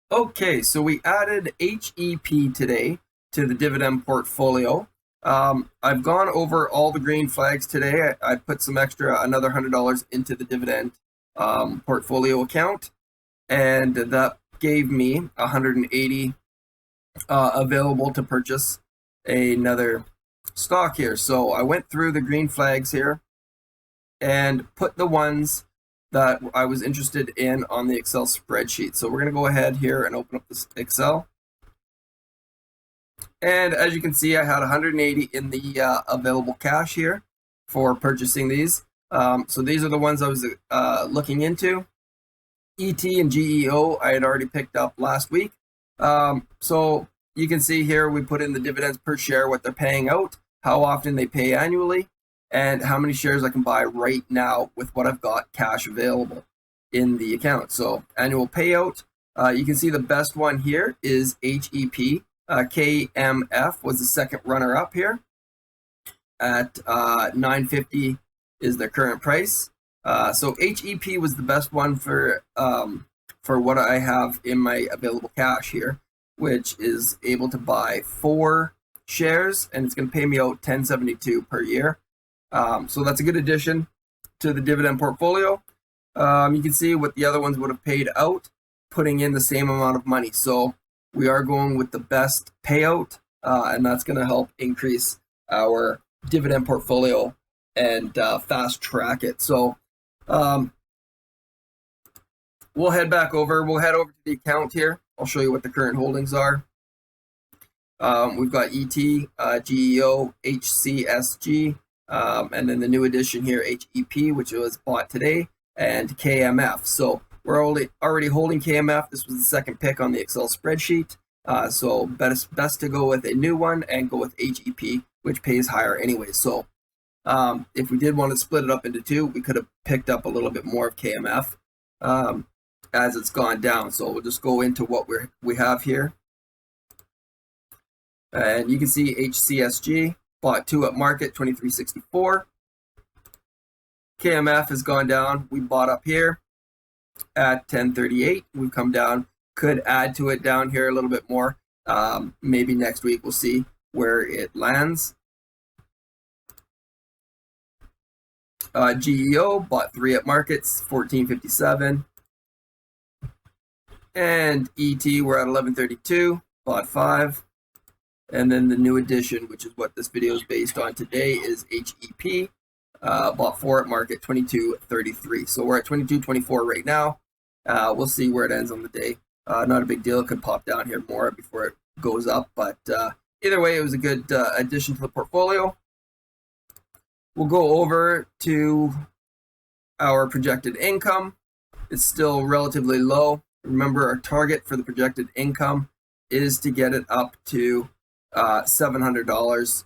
Okay, so we added HEP today to the dividend portfolio. I've gone over all the green flags today. I put some extra, another $100 into the dividend portfolio account, and that gave me 180 available to purchase another stock here. So I went through the green flags here and put the ones that I was interested in on the Excel spreadsheet. So we're going to go ahead here and open up this Excel. And as you can see, I had 180 in the available cash here for purchasing these. So these are the ones I was looking into. ET and GEO I had already picked up last week. So you can see here we put in the dividends per share, what they're paying out, how often they pay annually, and how many shares I can buy right now with what I've got cash available in the account. So annual payout, you can see the best one here is HEP. KMF was the second runner up here at $9.50 is the current price. So HEP was the best one for what I have in my available cash here, which is able to buy 4 shares, and it's going to pay me out $10.72 per year. So that's a good addition to the dividend portfolio. You can see what the other ones would have paid out, putting in the same amount of money. So we are going with the best payout, and that's going to help increase our dividend portfolio and fast track it. So we'll head back over. We'll head over to the account here. I'll show you what the current holdings are. We've got ET, GEO, HCSG, and then the new addition here, HEP, which was bought today, and KMF. So we're already holding KMF. This was the second pick on the Excel spreadsheet. So best to go with a new one and go with HEP, which pays higher anyway. So if we did want to split it up into 2, we could have picked up a little bit more of KMF as it's gone down. So we'll just go into what we have here. And you can see HCSG bought 2 at market, $23.64. KMF has gone down. We bought up here at $10.38. We've come down. Could add to it down here a little bit more. Maybe next week we'll see where it lands. GEO bought 3 at markets, $14.57. And ET, we're at $11.32, bought 5. And then the new addition, which is what this video is based on today, is HEP. Bought 4 at market, $22.33. So we're at $22.24 right now. We'll see where it ends on the day. Not a big deal. It could pop down here more before it goes up. But either way, it was a good addition to the portfolio. We'll go over to our projected income. It's still relatively low. Remember, our target for the projected income is to get it up to $700.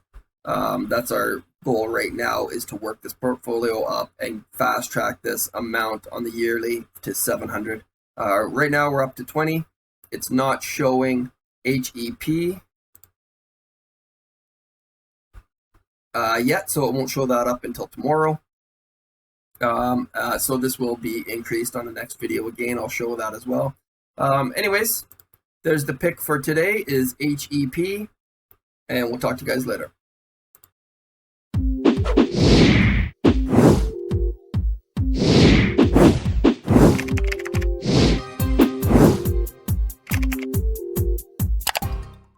That's our goal right now, is to work this portfolio up and fast track this amount on the yearly to 700. Right now we're up to 20. It's not showing HEP yet, so it won't show that up until tomorrow. So this will be increased on the next video again. I'll show that as well. Anyways, there's the pick for today is HEP, and we'll talk to you guys later.